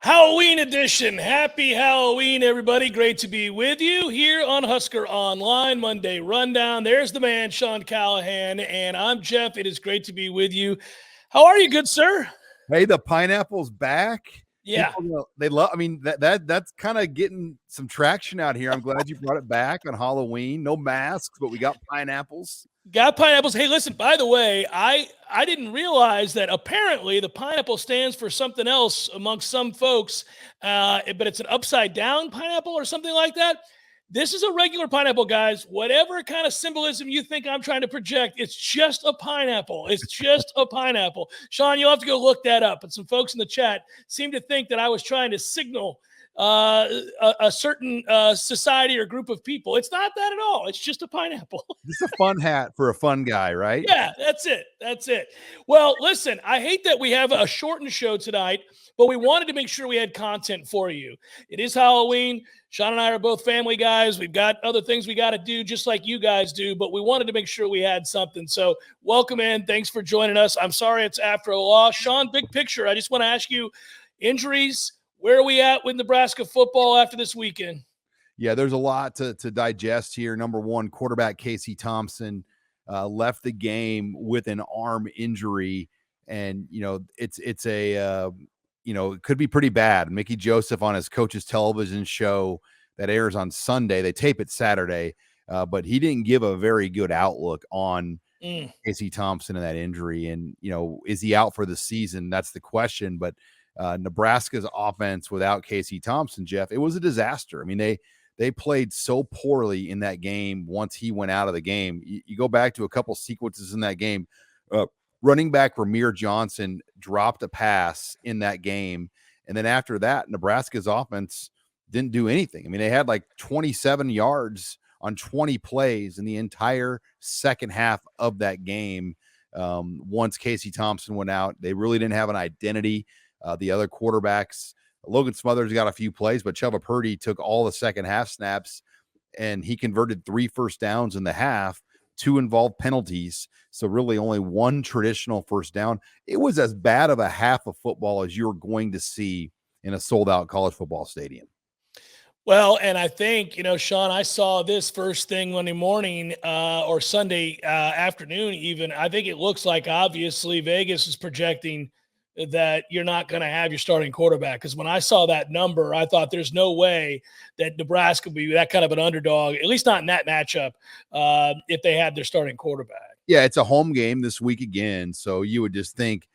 Halloween edition. Happy Halloween, everybody. Great to be with you here on Husker Online Monday Rundown. There's the man, Sean Callahan, and I'm Jeff. It is great to be with you. How are you, good sir? Hey, the pineapple's back. Yeah. People, they love. I mean, that's kind of getting some traction out here. I'm glad you brought it back on Halloween. No masks, but we got pineapples. Got pineapples. Hey, listen, by the way, I didn't realize that apparently the pineapple stands for something else amongst some folks, but it's an upside down pineapple or something like that. This is a regular pineapple, guys. Whatever kind of symbolism you think I'm trying to project, it's just a pineapple. It's just a pineapple. Sean, you'll have to go look that up. But some folks in the chat seem to think that I was trying to signal a certain society or group of people. It's not that at all. It's just a pineapple. This is a fun hat for a fun guy, right? Yeah, that's it. That's it. Well, listen, I hate that we have a shortened show tonight, but we wanted to make sure we had content for you. It is Halloween. Sean and I are both family guys. We've got other things we got to do just like you guys do, but we wanted to make sure we had something. So welcome in. Thanks for joining us. I'm sorry it's after a loss. Sean, big picture. I just want to ask you, injuries, where are we at with Nebraska football after this weekend? Yeah, there's a lot to digest here. Number one, quarterback Casey Thompson left the game with an arm injury, and it's a it could be pretty bad. Mickey Joseph on his coach's television show that airs on Sunday, they tape it Saturday, but he didn't give a very good outlook on Casey Thompson and that injury. And is he out for the season? That's the question. But Nebraska's offense without Casey Thompson, Jeff, it was a disaster. I mean, they played so poorly in that game once he went out of the game. You go back to a couple sequences in that game. Running back Ramir Johnson dropped a pass in that game. And then after that, Nebraska's offense didn't do anything. I mean, they had like 27 yards on 20 plays in the entire second half of that game. Once Casey Thompson went out, they really didn't have an identity. The other quarterbacks, Logan Smothers got a few plays, but Chuba Purdy took all the second half snaps, and he converted 3 first downs in the half. 2 involved penalties, so really only 1 traditional first down. It was as bad of a half of football as you're going to see in a sold-out college football stadium. Well, and I think, Sean, I saw this first thing Monday morning or Sunday afternoon even. I think it looks like obviously Vegas is projecting that you're not going to have your starting quarterback. Because when I saw that number, I thought there's no way that Nebraska would be that kind of an underdog, at least not in that matchup, if they had their starting quarterback. Yeah, it's a home game this week again. So you would just think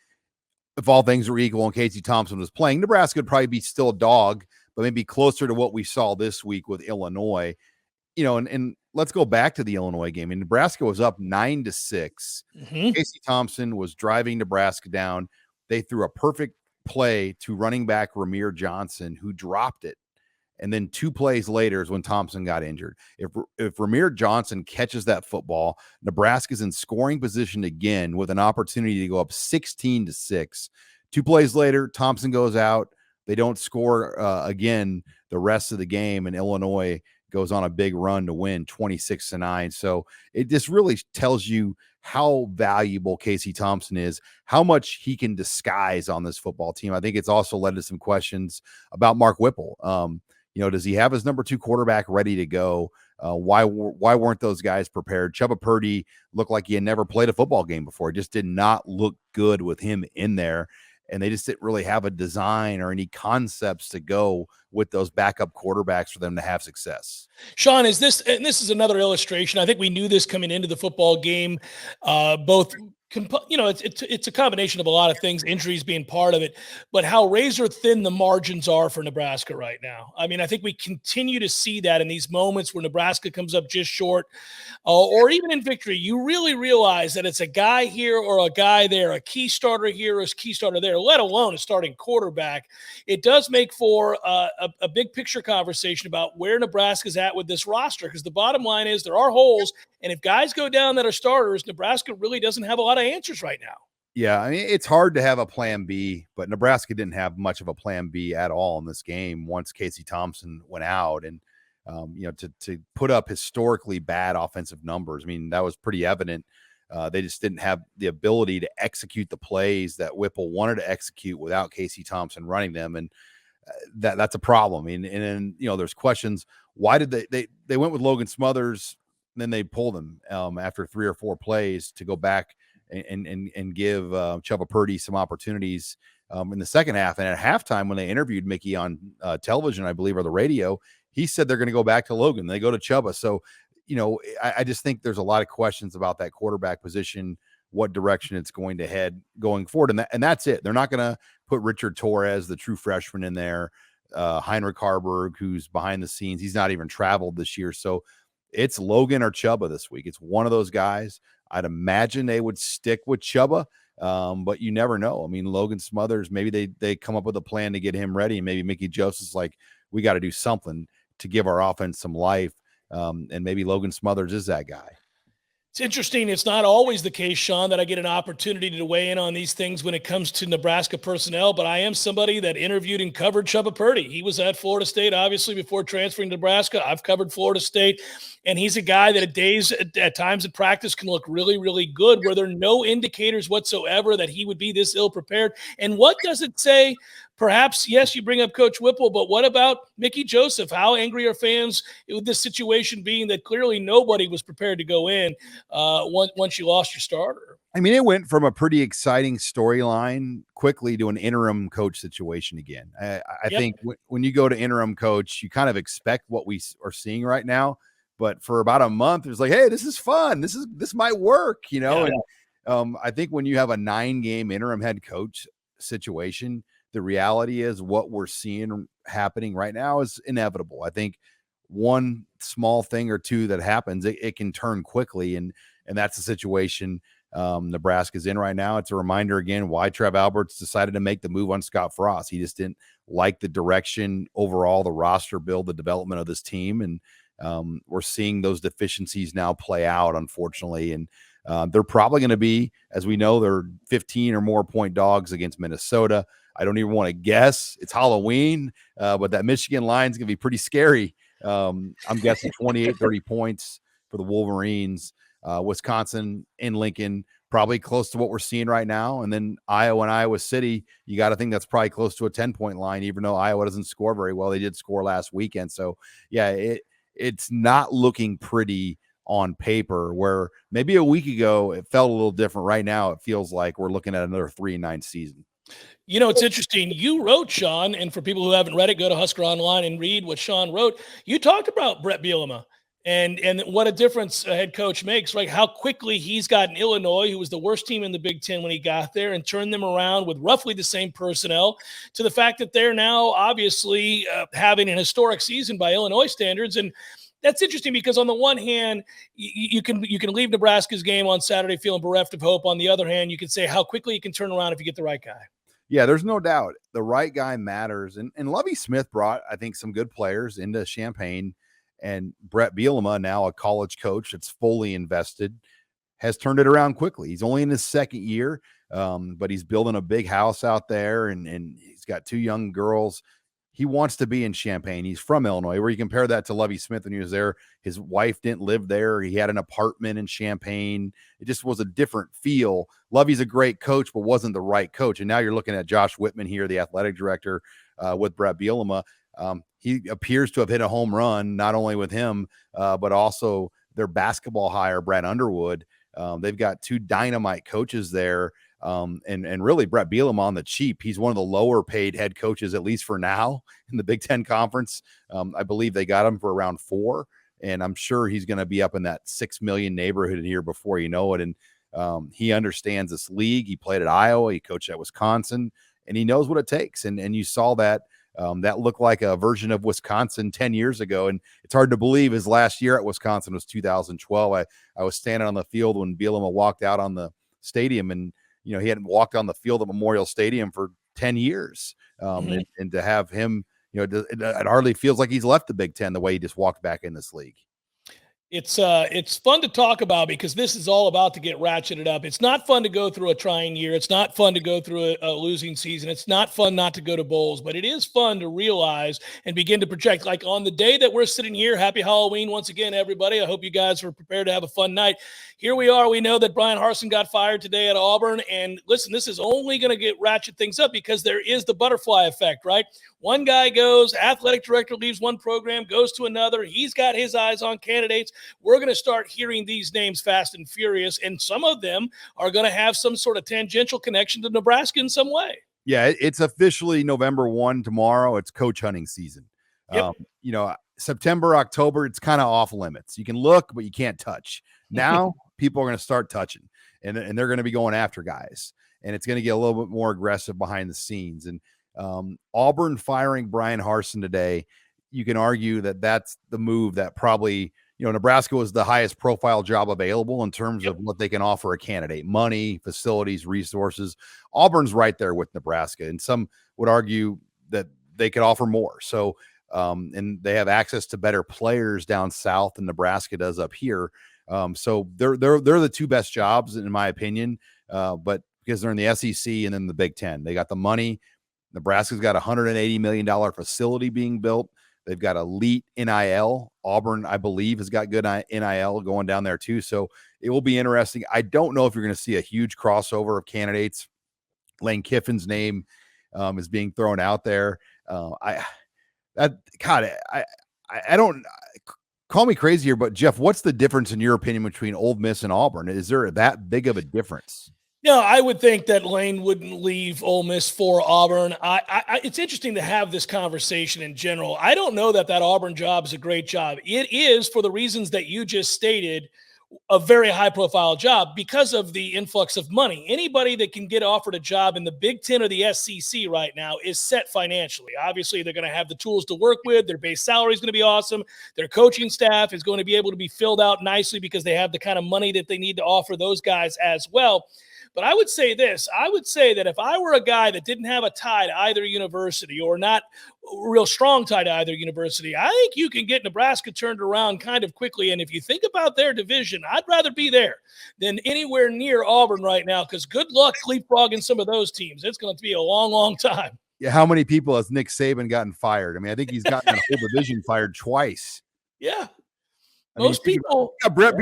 if all things were equal and Casey Thompson was playing, Nebraska would probably be still a dog, but maybe closer to what we saw this week with Illinois. And let's go back to the Illinois game. And Nebraska was up 9-6. Mm-hmm. Casey Thompson was driving Nebraska down. They threw a perfect play to running back Ramir Johnson, who dropped it. And then 2 plays later is when Thompson got injured. If Ramir Johnson catches that football, Nebraska's in scoring position again with an opportunity to go up 16-6. 2 plays later, Thompson goes out. They don't score again the rest of the game, and Illinois goes on a big run to win 26-9. So it just really tells you how valuable Casey Thompson is, how much he can disguise on this football team. I think it's also led to some questions about Mark Whipple. Does he have his number 2 quarterback ready to go? Why weren't those guys prepared? Chuba Purdy looked like he had never played a football game before. It just did not look good with him in there. And they just didn't really have a design or any concepts to go with those backup quarterbacks for them to have success. Sean, this is another illustration. I think we knew this coming into the football game, both it's a combination of a lot of things, injuries being part of it, but how razor thin the margins are for Nebraska right now. I mean, I think we continue to see that in these moments where Nebraska comes up just short, or even in victory, you really realize that it's a guy here or a guy there, a key starter here or a key starter there, let alone a starting quarterback. It does make for a big picture conversation about where Nebraska's at with this roster, because the bottom line is there are holes. And if guys go down that are starters, Nebraska really doesn't have a lot of answers right now. Yeah, I mean, it's hard to have a plan B, but Nebraska didn't have much of a plan B at all in this game once Casey Thompson went out. And, to put up historically bad offensive numbers, I mean, that was pretty evident. They just didn't have the ability to execute the plays that Whipple wanted to execute without Casey Thompson running them. And that's a problem. And then, there's questions. Why did they went with Logan Smothers, and then they pulled him after 3 or 4 plays to go back and give Chuba Purdy some opportunities in the second half. And at halftime, when they interviewed Mickey on television, I believe, or the radio, he said they're going to go back to Logan. They go to Chuba. So, I just think there's a lot of questions about that quarterback position, what direction it's going to head going forward. And that's it. They're not going to put Richard Torres, the true freshman, in there. Heinrich Harburg, who's behind the scenes. He's not even traveled this year. So it's Logan or Chuba this week. It's one of those guys. I'd imagine they would stick with Chuba, but you never know. I mean, Logan Smothers, maybe they come up with a plan to get him ready. And maybe Mickey Joseph's like, we got to do something to give our offense some life. And maybe Logan Smothers is that guy. It's interesting. It's not always the case, Sean, that I get an opportunity to weigh in on these things when it comes to Nebraska personnel, but I am somebody that interviewed and covered Chuba Purdy. He was at Florida State, obviously, before transferring to Nebraska. I've covered Florida State, and he's a guy that at times in practice can look really, really good, where there are no indicators whatsoever that he would be this ill-prepared. And what does it say? Perhaps, yes, you bring up Coach Whipple, but what about Mickey Joseph? How angry are fans with this situation being that clearly nobody was prepared to go in once you lost your starter? I mean, it went from a pretty exciting storyline quickly to an interim coach situation again. I think when you go to interim coach, you kind of expect what we are seeing right now. But for about a month, it was like, hey, this is fun. This might work, Yeah. And I think when you have a 9-game interim head coach situation, the reality is what we're seeing happening right now is inevitable. I think one small thing or two that happens, it can turn quickly. And that's the situation Nebraska's in right now. It's a reminder again why Trev Alberts decided to make the move on Scott Frost. He just didn't like the direction overall, the roster build, the development of this team. And we're seeing those deficiencies now play out, unfortunately. And they're probably going to be, as we know, they're 15 or more point dogs against Minnesota. I don't even want to guess. It's Halloween, but that Michigan line is going to be pretty scary. I'm guessing 28, 30 points for the Wolverines. Wisconsin in Lincoln, probably close to what we're seeing right now. And then Iowa and Iowa City, you got to think that's probably close to a 10-point line, even though Iowa doesn't score very well. They did score last weekend. So, yeah, it's not looking pretty on paper, where maybe a week ago it felt a little different. Right now it feels like we're looking at another 3-9 season. You know, it's interesting. You wrote, Sean, and for people who haven't read it, go to HuskerOnline and read what Sean wrote. You talked about Brett Bielema and what a difference a head coach makes, right? How quickly he's gotten Illinois, who was the worst team in the Big Ten when he got there, and turned them around with roughly the same personnel, to the fact that they're now obviously having an historic season by Illinois standards. And that's interesting because on the one hand, you can leave Nebraska's game on Saturday feeling bereft of hope. On the other hand, you can say how quickly you can turn around if you get the right guy. Yeah, there's no doubt the right guy matters. And Lovie Smith brought, I think, some good players into Champaign, and Brett Bielema, now a college coach that's fully invested, has turned it around quickly. He's only in his second year, but he's building a big house out there, and he's got 2 young girls. He wants to be in Champaign. He's from Illinois, where you compare that to Lovie Smith when he was there. His wife didn't live there. He had an apartment in Champaign. It just was a different feel. Lovie's a great coach, but wasn't the right coach. And now you're looking at Josh Whitman here, the athletic director with Brett Bielema. He appears to have hit a home run, not only with him, but also their basketball hire, Brad Underwood. They've got 2 dynamite coaches there. And really Brett Bielema on the cheap. He's one of the lower paid head coaches, at least for now, in the Big Ten Conference. I believe they got him for around 4, and I'm sure he's going to be up in that 6 million neighborhood here before you know it. And he understands this league. He played at Iowa, he coached at Wisconsin, and he knows what it takes. And you saw that. That looked like a version of Wisconsin 10 years ago. And it's hard to believe his last year at Wisconsin was 2012. I was standing on the field when Bielema walked out on the stadium, and he hadn't walked on the field at Memorial Stadium for 10 years. And to have him, it hardly feels like he's left the Big Ten the way he just walked back in this league. It's fun to talk about because this is all about to get ratcheted up. It's not fun to go through a trying year. It's not fun to go through a losing season. It's not fun not to go to bowls, but it is fun to realize and begin to project. Like on the day that we're sitting here, happy Halloween once again, everybody. I hope you guys are prepared to have a fun night. Here we are. We know that Brian Harsin got fired today at Auburn. And listen, this is only going to get ratchet things up because there is the butterfly effect, right? One guy goes, athletic director leaves one program, goes to another. He's got his eyes on candidates. We're going to start hearing these names fast and furious, and some of them are going to have some sort of tangential connection to Nebraska in some way. Yeah, it's officially November 1 tomorrow. It's coach hunting season. Yep. September, October, it's kind of off limits. You can look, but you can't touch. Now people are going to start touching, and they're going to be going after guys, and it's going to get a little bit more aggressive behind the scenes. And Auburn firing Brian Harsin today, you can argue that that's the move that probably, Nebraska was the highest profile job available in terms of what they can offer a candidate: money, facilities, resources. Auburn's right there with Nebraska, and some would argue that they could offer more. So, and they have access to better players down south than Nebraska does up here. So they're the two best jobs in my opinion. But because they're in the SEC and then the Big Ten, they got the money. Nebraska's got a $180 million facility being built. They've got elite NIL. Auburn, I believe, has got good NIL going down there too. So it will be interesting. I don't know if you're going to see a huge crossover of candidates. Lane Kiffin's name is being thrown out there. I don't call me crazy here, but Jeff, what's the difference in your opinion between Ole Miss and Auburn? Is there that big of a difference? No, I would think that Lane wouldn't leave Ole Miss for Auburn. It's interesting to have this conversation in general. I don't know that Auburn job is a great job. It is, for the reasons that you just stated, a very high-profile job because of the influx of money. Anybody that can get offered a job in the Big Ten or the SEC right now is set financially. Obviously, they're going to have the tools to work with. Their base salary is going to be awesome. Their coaching staff is going to be able to be filled out nicely because they have the kind of money that they need to offer those guys as well. But I would say this. I would say that if I were a guy that didn't have a tie to either university or not a real strong tie to either university, I think you can get Nebraska turned around kind of quickly. And if you think about their division, I'd rather be there than anywhere near Auburn right now because good luck leapfrogging some of those teams. It's going to be a long, long time. Yeah, how many people has Nick Saban gotten fired? I mean, I think he's gotten the whole division fired twice. Yeah. Most people. Look at Brett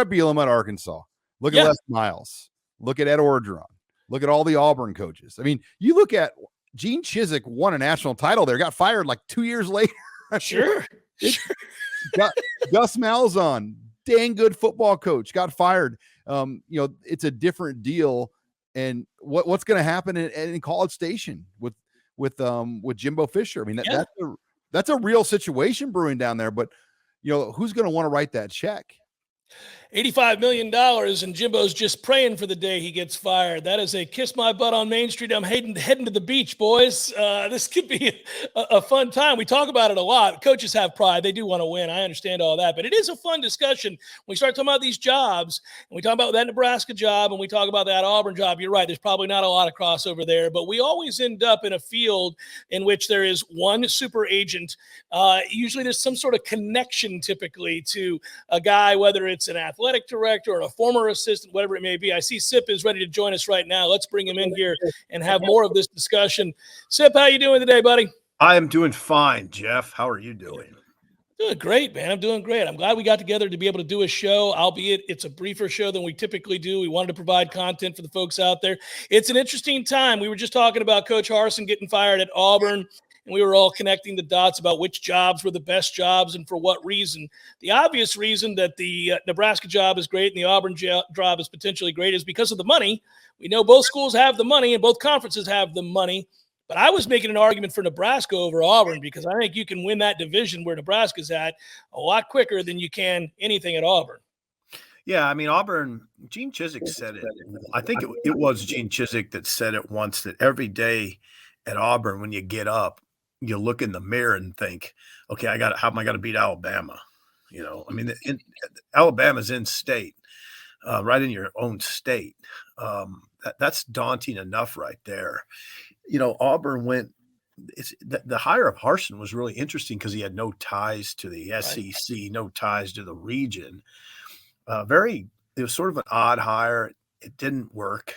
Bielema at Arkansas. Look at Les Miles. Look at Ed Orgeron. Look at all the Auburn coaches. I mean, you look at Gene Chizik won a national title there, got fired like 2 years later. Sure. Gus Malzahn, dang good football coach, got fired. It's a different deal. And what's going to happen in College Station with Jimbo Fisher? I mean, that's a real situation brewing down there. But who's going to want to write that check? $85 million, and Jimbo's just praying for the day he gets fired. That is a kiss my butt on Main Street. I'm heading to the beach, boys. This could be a fun time. We talk about it a lot. Coaches have pride. They do want to win. I understand all that. But it is a fun discussion. When we start talking about these jobs, and we talk about that Nebraska job, and we talk about that Auburn job, you're right. There's probably not a lot of crossover there. But we always end up in a field in which there is one super agent. Usually there's some sort of connection typically to a guy, whether it's an athletic director or a former assistant, whatever it may be. I see Sip is ready to join us right now. Let's bring him in here and have more of this discussion. Sip, how you doing today, buddy? I am doing fine, Jeff. How are you doing? Doing great, man. I'm doing great. I'm glad we got together to be able to do a show, albeit it's a briefer show than we typically do. We wanted to provide content for the folks out there. It's an interesting time. We were just talking about Coach Harsin getting fired at Auburn. And we were all connecting the dots about which jobs were the best jobs and for what reason. The obvious reason that the Nebraska job is great and the Auburn job is potentially great is because of the money. We know both schools have the money and both conferences have the money. But I was making an argument for Nebraska over Auburn because I think you can win that division where Nebraska's at a lot quicker than you can anything at Auburn. Yeah, I mean, Auburn, Gene Chizik said it. I think it was Gene Chizik that said it once, that every day at Auburn when you get up, you look in the mirror and think, okay, how am I going to beat Alabama? I mean, Alabama's in state, right in your own state. That's daunting enough right there. Auburn went the hire of Harsin was really interesting because he had no ties to the Right. SEC, no ties to the region. It was sort of an odd hire. It didn't work.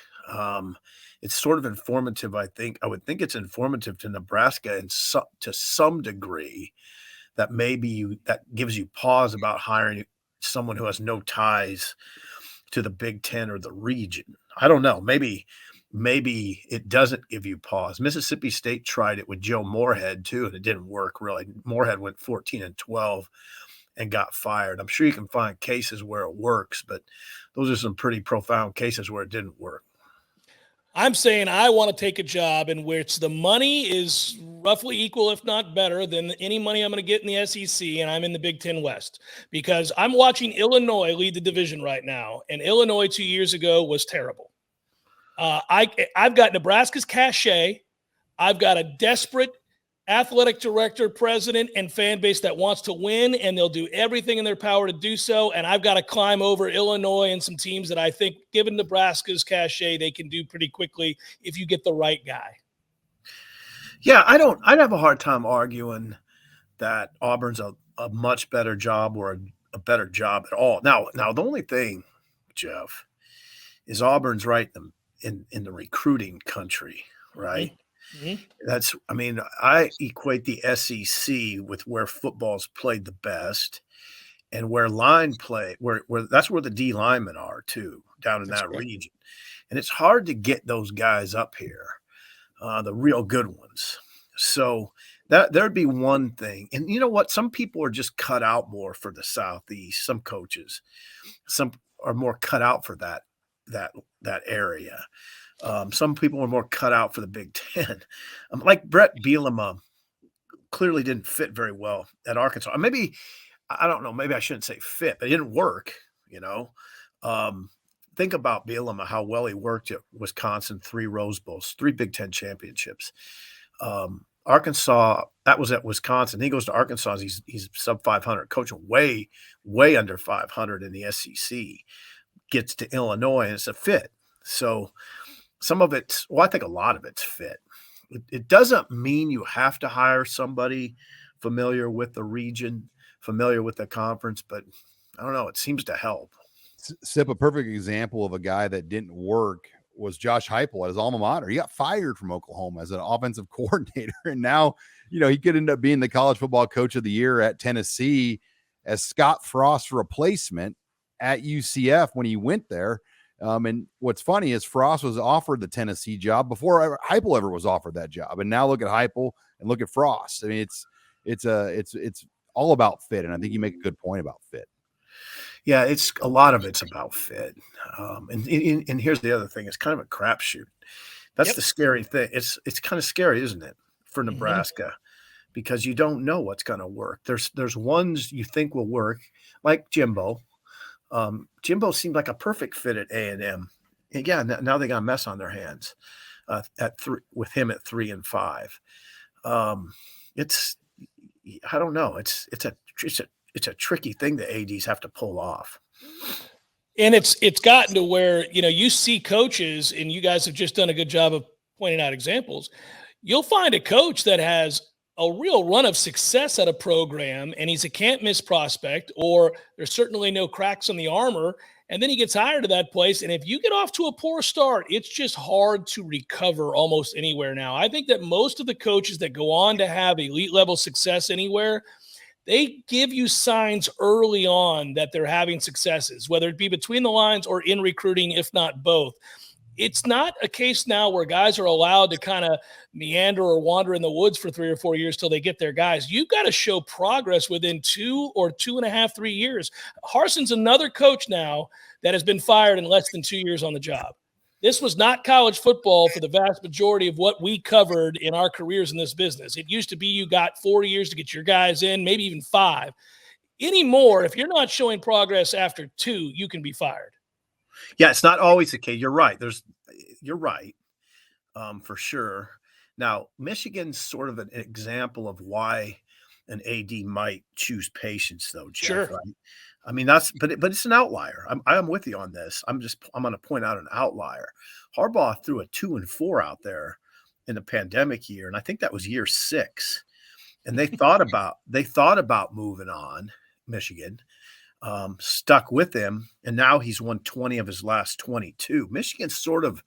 It's sort of informative, I think. I would think it's informative to Nebraska to some degree that that gives you pause about hiring someone who has no ties to the Big Ten or the region. I don't know. Maybe it doesn't give you pause. Mississippi State tried it with Joe Moorhead too, and it didn't work really. Moorhead went 14-12 and got fired. I'm sure you can find cases where it works, but those are some pretty profound cases where it didn't work. I'm saying I want to take a job in which the money is roughly equal, if not better, than any money I'm going to get in the SEC, and I'm in the Big Ten West because I'm watching Illinois lead the division right now, and Illinois 2 years ago was terrible. I've got Nebraska's cachet. I've got a desperate athletic director, president, and fan base that wants to win, and they'll do everything in their power to do so. And I've got to climb over Illinois and some teams that I think, given Nebraska's cachet, they can do pretty quickly if you get the right guy. Yeah, I'd have a hard time arguing that Auburn's a much better job or a better job at all. Now, the only thing, Jeff, is Auburn's right in the recruiting country, right? Mm-hmm. I equate the SEC with where football's played the best and where line play, where that's where the D linemen are too, down in that region. And it's hard to get those guys up here, the real good ones. So there'd be one thing. And you know what? Some people are just cut out more for the Southeast. Some coaches, some are more cut out for that area. Some people are more cut out for the Big Ten. Like Brett Bielema clearly didn't fit very well at Arkansas. Maybe, I don't know, maybe I shouldn't say fit, but it didn't work, you know. Think about Bielema, how well he worked at Wisconsin, 3 Rose Bowls, 3 Big Ten championships. Arkansas, that was at Wisconsin. He goes to Arkansas, he's sub 500, coaching way, way under 500 in the SEC. Gets to Illinois, and it's a fit. So some of it's, I think a lot of it's fit. It doesn't mean you have to hire somebody familiar with the region, familiar with the conference, but I don't know. It seems to help. Sip, a perfect example of a guy that didn't work was Josh Heupel at his alma mater. He got fired from Oklahoma as an offensive coordinator, and now, he could end up being the college football coach of the year at Tennessee as Scott Frost's replacement at UCF when he went there. And what's funny is Frost was offered the Tennessee job before Heupel ever was offered that job. And now look at Heupel and look at Frost. I mean, it's all about fit. And I think you make a good point about fit. Yeah, it's a lot of it's about fit. And here's the other thing. It's kind of a crapshoot. That's the scary thing. It's kind of scary, isn't it, for Nebraska? Because you don't know what's going to work. There's ones you think will work, like Jimbo. Jimbo seemed like a perfect fit at A&M. And yeah, now they got a mess on their hands with him at 3 and 5. I don't know. It's a tricky thing the ADs have to pull off. And it's gotten to where, you see coaches, and you guys have just done a good job of pointing out examples. You'll find a coach that has a real run of success at a program, and he's a can't miss prospect, or there's certainly no cracks in the armor, and then he gets hired to that place. And if you get off to a poor start, it's just hard to recover almost anywhere now. I think that most of the coaches that go on to have elite level success anywhere, they give you signs early on that they're having successes, whether it be between the lines or in recruiting, if not both. It's not a case now where guys are allowed to kind of meander or wander in the woods for 3 or 4 years till they get their guys. You've got to show progress within 2 or 2.5, 3 years. Harsin's another coach now that has been fired in less than 2 years on the job. This was not college football for the vast majority of what we covered in our careers in this business. It used to be you got 4 years to get your guys in, maybe even 5. Anymore, if you're not showing progress after 2, you can be fired. Yeah, it's not always the case. You're right. You're right, for sure. Now, Michigan's sort of an example of why an AD might choose patience, though, Jeff. Sure. Right? I mean, but it's an outlier. I'm with you on this. I'm going to point out an outlier. Harbaugh threw a 2 and 4 out there in the pandemic year, and I think that was year 6. And they thought about moving on. Michigan stuck with him, and now he's won 20 of his last 22. Michigan's sort of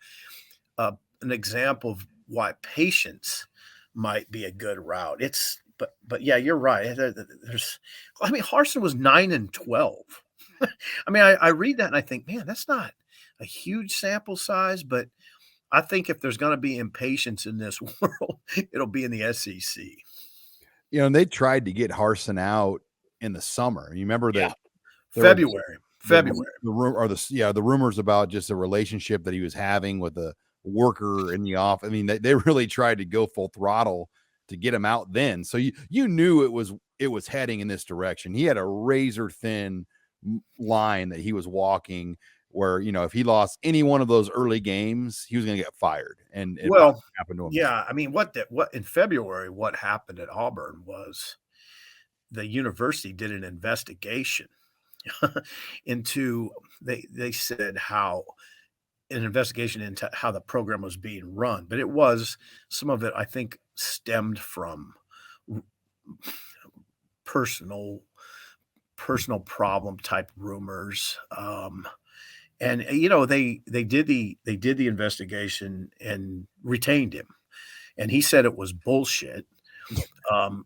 an example of why patience might be a good route. But yeah, you're right. Harsin was 9-12. I mean, I read that and I think, man, that's not a huge sample size, but I think if there's going to be impatience in this world, it'll be in the SEC. And they tried to get Harsin out in the summer. You remember that? February. The rumors about just a relationship that he was having with a worker in the office. I mean, they really tried to go full throttle to get him out then. So you knew it was heading in this direction. He had a razor thin line that he was walking where, if he lost any one of those early games, he was going to get fired. And it happened to him. Yeah. I mean, what in February, what happened at Auburn was the university did an investigation into, they said an investigation into how the program was being run, but it was, some of it, I think, stemmed from personal problem type rumors. And they did the investigation and retained him, and he said it was bullshit.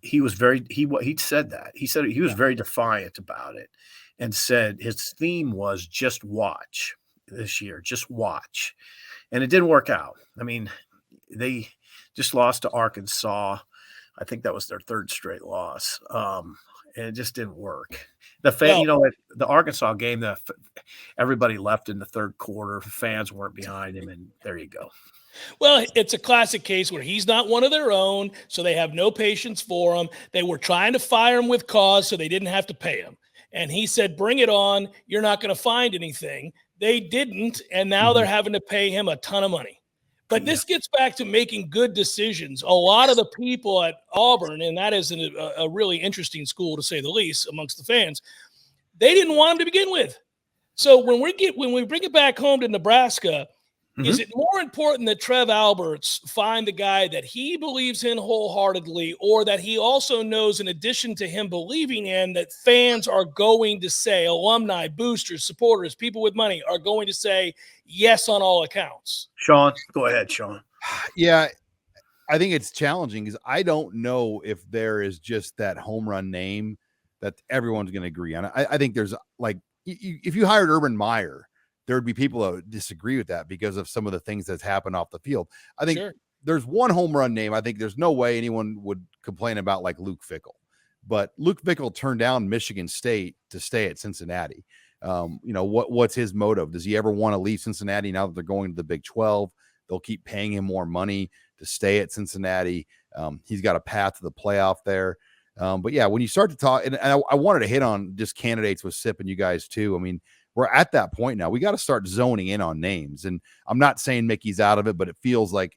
He said that. He said he was very defiant about it, and said his theme was just watch this year, just watch. And it didn't work out. I mean, they just lost to Arkansas. I think that was their 3rd straight loss. And it just didn't work. The Arkansas game, everybody left in the 3rd quarter. Fans weren't behind him, and there you go. Well, it's a classic case where he's not one of their own, so they have no patience for him. They were trying to fire him with cause so they didn't have to pay him. And he said, bring it on. You're not going to find anything. They didn't, and now they're having to pay him a ton of money. But this gets back to making good decisions. A lot of the people at Auburn, and that is a really interesting school to say the least amongst the fans, they didn't want him to begin with. So when we bring it back home to Nebraska, is it more important that Trev Alberts find the guy that he believes in wholeheartedly, or that he also knows, in addition to him believing in, that fans are going to say, alumni, boosters, supporters, people with money are going to say yes on all accounts? Sean, go ahead, Sean. Yeah, I think it's challenging because I don't know if there is just that home run name that everyone's going to agree on. I think there's, like, if you hired Urban Meyer, there would be people that would disagree with that because of some of the things that's happened off the field. I think there's one home run name. I think there's no way anyone would complain about, like Luke Fickell, but Luke Fickell turned down Michigan State to stay at Cincinnati. What's his motive? Does he ever want to leave Cincinnati now that they're going to the Big 12? They'll keep paying him more money to stay at Cincinnati. He's got a path to the playoff there. But yeah, when you start to talk, and I wanted to hit on just candidates with SIP and you guys too. I mean, we're at that point now. We got to start zoning in on names. And I'm not saying Mickey's out of it, but it feels like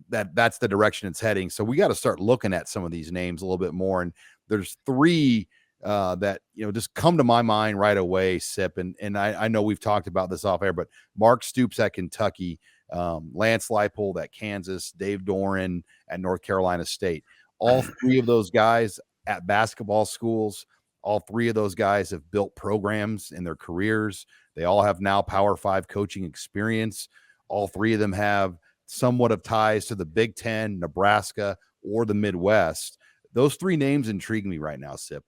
that's the direction it's heading. So we got to start looking at some of these names a little bit more. And there's 3 that, just come to my mind right away, SIP. And I know we've talked about this off air, but Mark Stoops at Kentucky, Lance Leipold at Kansas, Dave Doran at North Carolina State. All 3 of those guys at basketball schools. All 3 of those guys have built programs in their careers. They all have now Power 5 coaching experience. All 3 of them have somewhat of ties to the Big Ten, Nebraska, or the Midwest. Those 3 names intrigue me right now, SIP.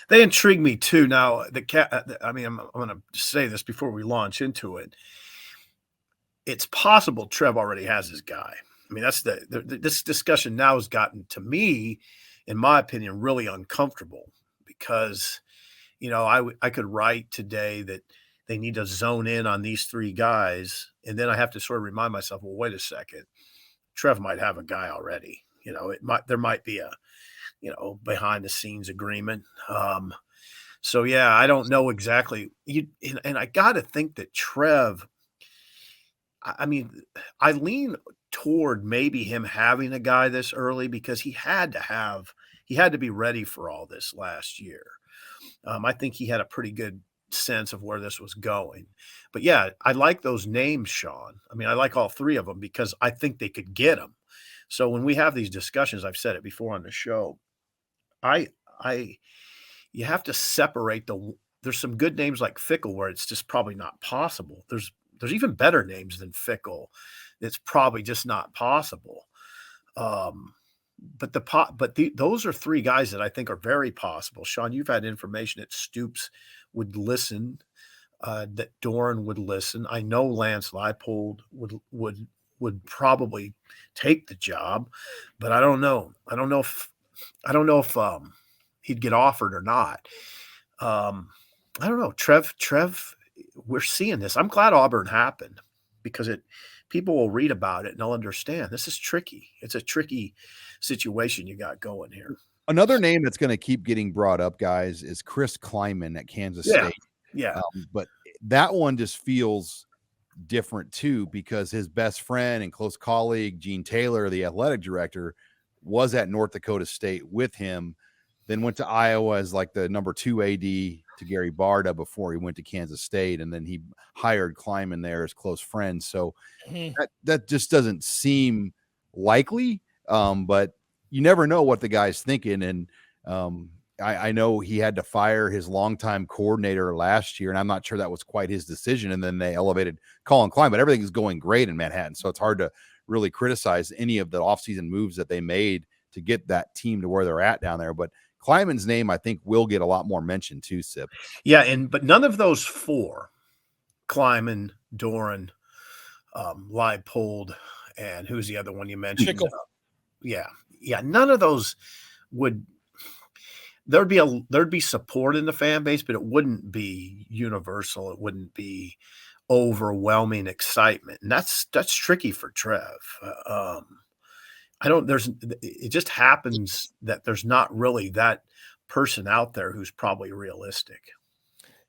They intrigue me too. Now, I'm going to say this before we launch into it. It's possible Trev already has his guy. I mean, that's this discussion now has gotten, to me, in my opinion, really uncomfortable. Because, I could write today that they need to zone in on these 3 guys, and then I have to sort of remind myself, well, wait a second, Trev might have a guy already. There might be a, behind the scenes agreement. So yeah, I don't know exactly. And I got to think that Trev, I mean, I lean toward maybe him having a guy this early because he had to be ready for all this last year. I think he had a pretty good sense of where this was going. But yeah, I like those names, Sean. I mean, I like all 3 of them because I think they could get them. So when we have these discussions, I've said it before on the show, I I you have to separate there's some good names like Fickle where it's just probably not possible. There's even better names than Fickle. It's probably just not possible. Um, those are three guys that I think are very possible. Sean, you've had information that Stoops would listen, that Doran would listen. I know Lance Leipold would probably take the job, but I don't know. I don't know if he'd get offered or not. I don't know. Trev, we're seeing this. I'm glad Auburn happened because people will read about it and they'll understand. This is tricky. It's a tricky situation you got going here. Another name that's going to keep getting brought up, guys, is Chris Kleiman at Kansas State. Yeah. But that one just feels different too, because his best friend and close colleague, Gene Taylor, the athletic director, was at North Dakota State with him, then went to Iowa as like the number 2 AD to Gary Barta before he went to Kansas State. And then he hired Kleiman there as close friends. So that just doesn't seem likely. But you never know what the guy's thinking. And I know he had to fire his longtime coordinator last year, and I'm not sure that was quite his decision. And then they elevated Colin Klein, but everything is going great in Manhattan. So it's hard to really criticize any of the offseason moves that they made to get that team to where they're at down there. But Kleiman's name, I think, will get a lot more mention too, Sip. Yeah, but none of those four, Kleiman, Doran, Leipold, and who's the other one you mentioned? Yeah, none of those would. There'd be support in the fan base, but it wouldn't be universal. It wouldn't be overwhelming excitement, and that's tricky for Trev. It just happens that there's not really that person out there who's probably realistic.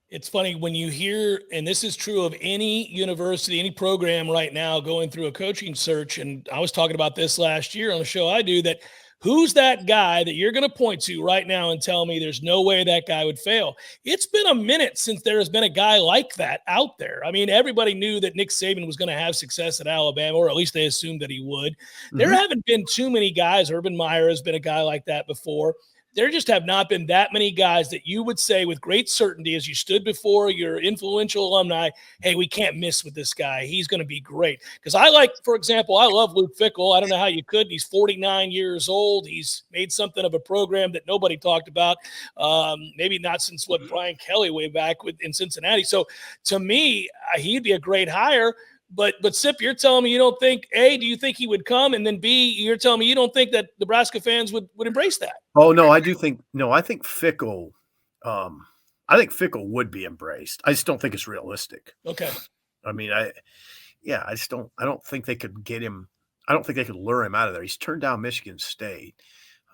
It's funny when you hear, and this is true of any university, any program right now going through a coaching search. And I was talking about this last year on the show I do, that who's that guy that you're going to point to right now and tell me there's no way that guy would fail? It's been a minute since there has been a guy like that out there. I mean, everybody knew that Nick Saban was going to have success at Alabama, or at least they assumed that he would. Mm-hmm. There haven't been too many guys. Urban Meyer has been a guy like that before. There just have not been that many guys that you would say with great certainty as you stood before your influential alumni, hey, we can't miss with this guy. He's going to be great. Because for example, I love Luke Fickell. I don't know how you could. He's 49 years old. He's made something of a program that nobody talked about, maybe not since Brian Kelly way back in Cincinnati. So to me, he'd be a great hire. But Sip, you're telling me you don't think, A, do you think he would come? And then B, you're telling me you don't think that Nebraska fans would embrace that. Oh, no, I think Fickell, would be embraced. I just don't think it's realistic. Okay. I mean, I don't think they could get him. I don't think they could lure him out of there. He's turned down Michigan State.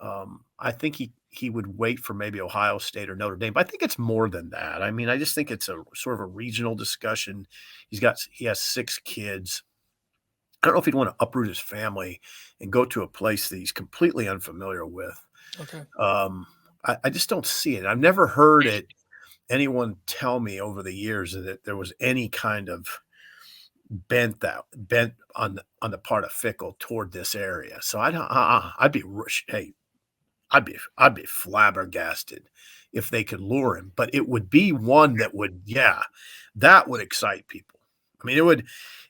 I think he would wait for maybe Ohio State or Notre Dame, but I think it's more than that. I mean, I just think it's a sort of a regional discussion. He has 6 kids. I don't know if he'd want to uproot his family and go to a place that he's completely unfamiliar with. Okay. I just don't see it. I've never heard anyone tell me over the years that there was any kind of bent on the part of Fickell toward this area. So I'd be flabbergasted if they could lure him, but it would be one that would excite people. I mean,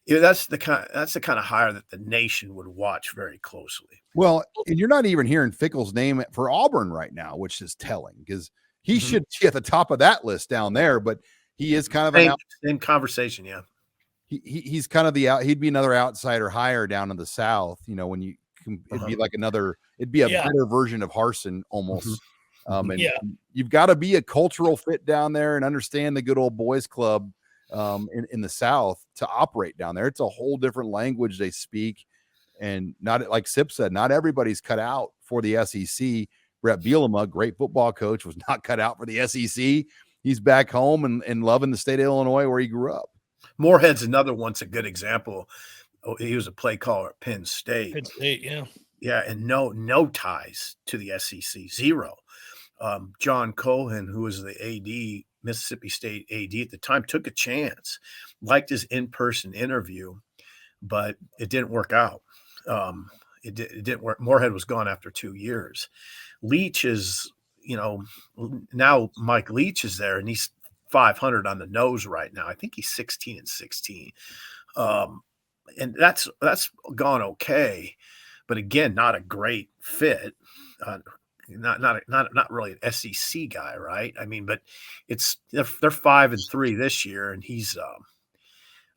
that's the kind of hire that the nation would watch very closely. Well, and you're not even hearing Fickell's name for Auburn right now, which is telling, because he should be at the top of that list down there, but he is kind of same conversation. Yeah. He's kind of he'd be another outsider hire down in the South, when it'd be like it'd be a better version of Harsin almost. And you've got to be a cultural fit down there and understand the good old boys club in the South to operate down there. It's a whole different language they speak. And not, like Sip said, not everybody's cut out for the SEC. Brett Bielema, great football coach, was not cut out for the SEC. He's back home and loving the state of Illinois where he grew up. Moorhead's another one's a good example. He was a play caller at Penn State. Yeah, and no ties to the SEC, zero. John Cohen, who was the AD, Mississippi State AD at the time, took a chance, liked his in-person interview, but it didn't work out. It didn't work. Moorhead was gone after 2 years. Leach is, now Mike Leach is there, and he's 500 on the nose right now. I think he's 16-16. And that's gone okay, but again, not a great fit. Not really an SEC guy, right? I mean, but they're 5-3 this year, and he's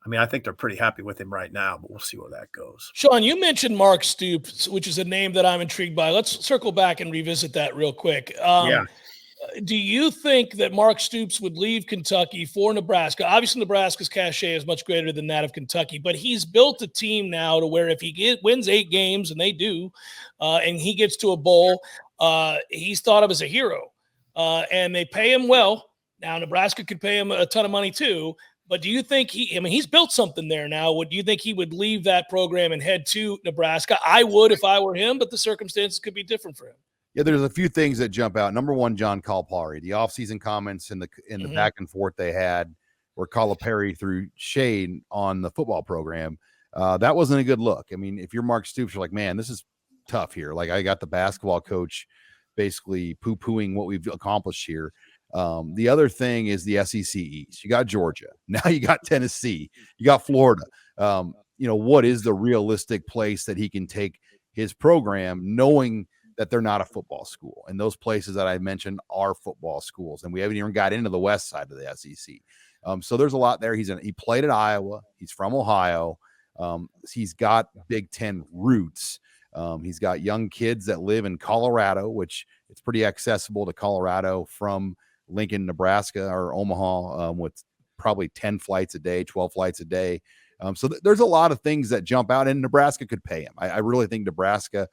I think they're pretty happy with him right now, but we'll see where that goes. Sean, you mentioned Mark Stoops, which is a name that I'm intrigued by. Let's circle back and revisit that real quick. Yeah. Do you think that Mark Stoops would leave Kentucky for Nebraska? Obviously, Nebraska's cachet is much greater than that of Kentucky, but he's built a team now to where if he wins 8 games, and they do, and he gets to a bowl, he's thought of as a hero, and they pay him well. Now, Nebraska could pay him a ton of money too, but do you think he's built something there now. Do you think he would leave that program and head to Nebraska? I would if I were him, but the circumstances could be different for him. Yeah, there's a few things that jump out. Number one, John Calipari, the offseason comments in the back and forth they had where Calipari threw shade on the football program. That wasn't a good look. I mean, if you're Mark Stoops, you're like, man, this is tough here. Like, I got the basketball coach basically poo-pooing what we've accomplished here. The other thing is the SEC East. You got Georgia. Now you got Tennessee. You got Florida. What is the realistic place that he can take his program knowing that they're not a football school? And those places that I mentioned are football schools. And we haven't even got into the west side of the SEC. So there's a lot there. He played at Iowa. He's from Ohio. He's got Big Ten roots. He's got young kids that live in Colorado, which it's pretty accessible to Colorado from Lincoln, Nebraska, or Omaha, with probably 10 flights a day, 12 flights a day. So there's a lot of things that jump out, and Nebraska could pay him. I really think Nebraska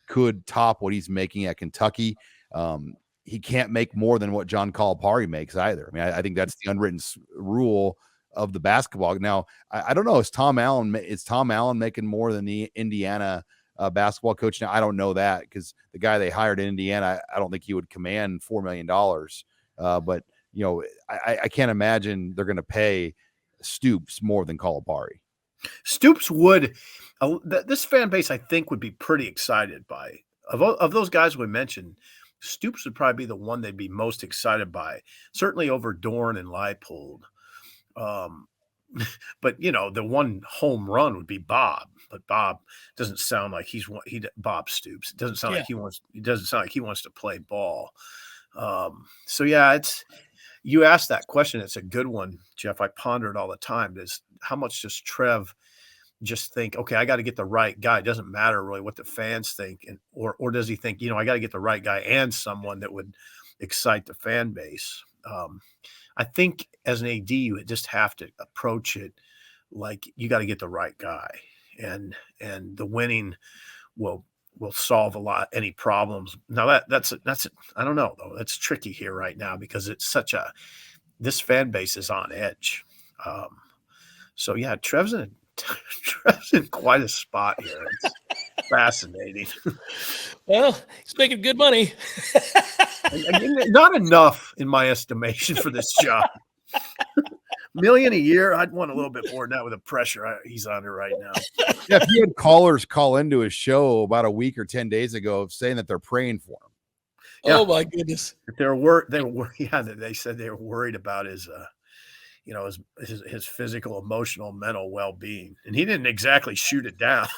could top what he's making at Kentucky. He can't make more than what John Calipari makes either. I mean, I think that's the unwritten rule of the basketball. Now, I don't know. Is Tom Allen making more than the Indiana basketball coach? Now, I don't know that because the guy they hired in Indiana, I don't think he would command $4 million. But I can't imagine they're going to pay Stoops more than Calipari. Stoops would. This fan base, I think, would be pretty excited by. Of those guys we mentioned, Stoops would probably be the one they'd be most excited by, certainly over Dorn and Leipold. But the one home run would be Bob. But Bob doesn't sound like Bob Stoops. It doesn't sound like he wants. It doesn't sound like he wants to play ball. So yeah, you asked that question. It's a good one, Jeff. I ponder it all the time. Is how much does Trev just think, okay, I got to get the right guy. It doesn't matter really what the fans think. Or does he think, I got to get the right guy and someone that would excite the fan base. I think as an AD, you just have to approach it like you got to get the right guy, and the winning will solve any problems. Now that's I don't know though. That's tricky here right now because it's this fan base is on edge. So yeah, Trev's in quite a spot here. It's fascinating. Well, he's making good money. Not enough in my estimation for this job. $1 million a year. I'd want a little bit more than that with the pressure he's under right now. Yeah, if he had callers call into his show about a week or 10 days ago saying that they're praying for him. Yeah. Oh my goodness. They said they were worried about his physical, emotional, mental well-being, and he didn't exactly shoot it down.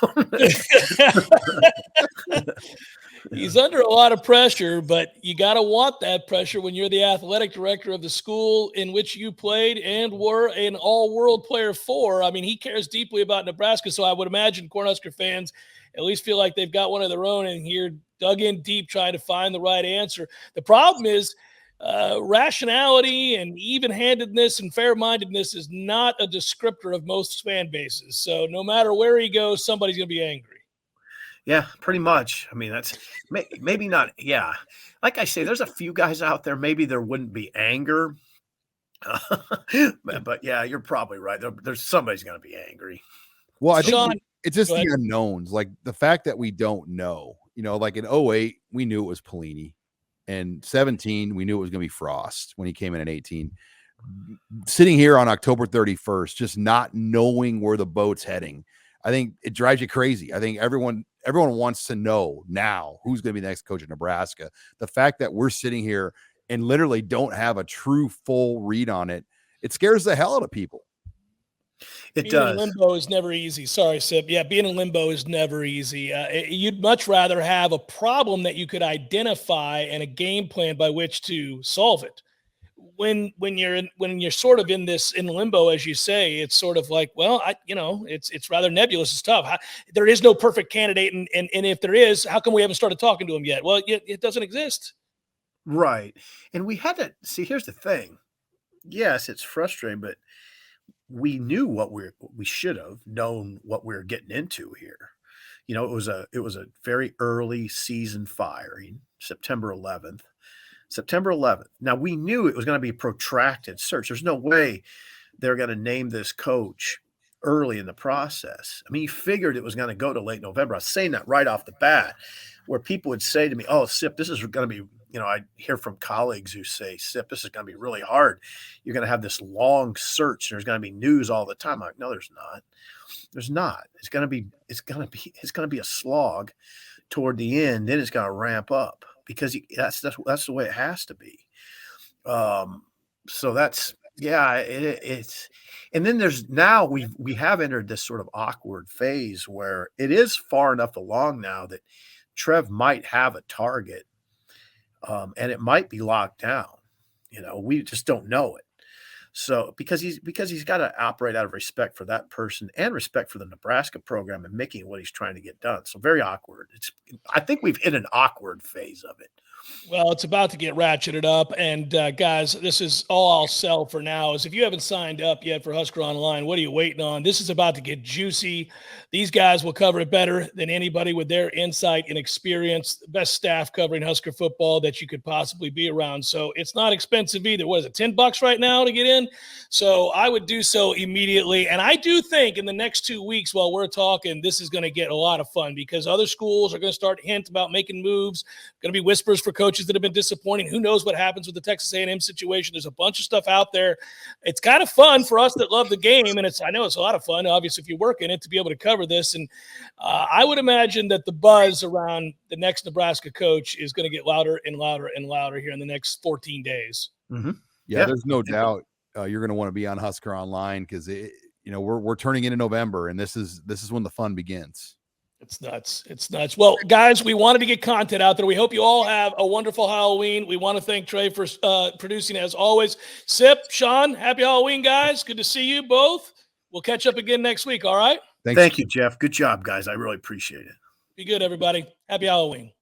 He's under a lot of pressure, but you got to want that pressure when you're the athletic director of the school in which you played and were an all-world player for. I mean, he cares deeply about Nebraska, so I would imagine Cornhusker fans at least feel like they've got one of their own in here, dug in deep, trying to find the right answer. The problem is rationality and even-handedness and fair-mindedness is not a descriptor of most fan bases. So no matter where he goes, somebody's going to be angry. Yeah, pretty much. I mean, that's maybe not. Yeah. Like I say, there's a few guys out there. Maybe there wouldn't be anger. But yeah, you're probably right. There's somebody's going to be angry. Well, I think it's just the unknowns. Like the fact that we don't know, like in 2008, we knew it was Pelini. And 17, we knew it was going to be Frost when he came in 18. Sitting here on October 31st, just not knowing where the boat's heading. I think it drives you crazy. I think everyone wants to know now who's going to be the next coach of Nebraska. The fact that we're sitting here and literally don't have a true full read on it, it scares the hell out of people. It being does. in limbo is never easy. Sorry, Sip. Yeah, being in limbo is never easy. You'd much rather have a problem that you could identify and a game plan by which to solve it. When you're sort of in limbo, as you say, it's sort of like, well, it's rather nebulous. It's tough. There is no perfect candidate, and if there is, how come we haven't started talking to him yet? Well, it doesn't exist. Right. And we had to see, here's the thing. Yes, it's frustrating, but we knew we should have known what we were getting into here. It was a very early season firing, September 11th. Now we knew it was going to be a protracted search. There's no way they're going to name this coach early in the process. I mean, you figured it was going to go to late November. I was saying that right off the bat, where people would say to me, "Oh, Sip, this is going to be," I hear from colleagues who say, "Sip, this is going to be really hard. You're going to have this long search. And there's going to be news all the time." I'm like, no, there's not. There's not. It's going to be a slog toward the end. Then it's going to ramp up because that's the way it has to be. So that's, yeah, it's, and then we have entered this sort of awkward phase where it is far enough along now that Trev might have a target, and it might be locked down. We just don't know it. So because he's got to operate out of respect for that person and respect for the Nebraska program and making what he's trying to get done. So very awkward. I think we've hit an awkward phase of it. Well, it's about to get ratcheted up. And guys, this is all I'll sell for now is if you haven't signed up yet for Husker Online, what are you waiting on? This is about to get juicy. These guys will cover it better than anybody with their insight and experience, the best staff covering Husker football that you could possibly be around. So it's not expensive either. What is it, $10 right now to get in? So I would do so immediately. And I do think in the next 2 weeks while we're talking, this is going to get a lot of fun because other schools are going to start hint about making moves, going to be whispers for coaches that have been disappointing. Who knows what happens with the Texas A&M situation? There's a bunch of stuff out there. It's kind of fun for us that love the game, and I know it's a lot of fun, obviously, if you work in it, to be able to cover this. And I would imagine that the buzz around the next Nebraska coach is going to get louder and louder and louder here in the next 14 days. Mm-hmm. Yeah, there's no doubt you're going to want to be on Husker Online because we're turning into November, and this is when the fun begins. It's nuts. It's nuts. Well, guys, we wanted to get content out there. We hope you all have a wonderful Halloween. We want to thank Trey for producing as always. Sip, Sean, happy Halloween, guys. Good to see you both. We'll catch up again next week. All right. Thank you, Jeff. Good job, guys. I really appreciate it. Be good, everybody. Happy Halloween.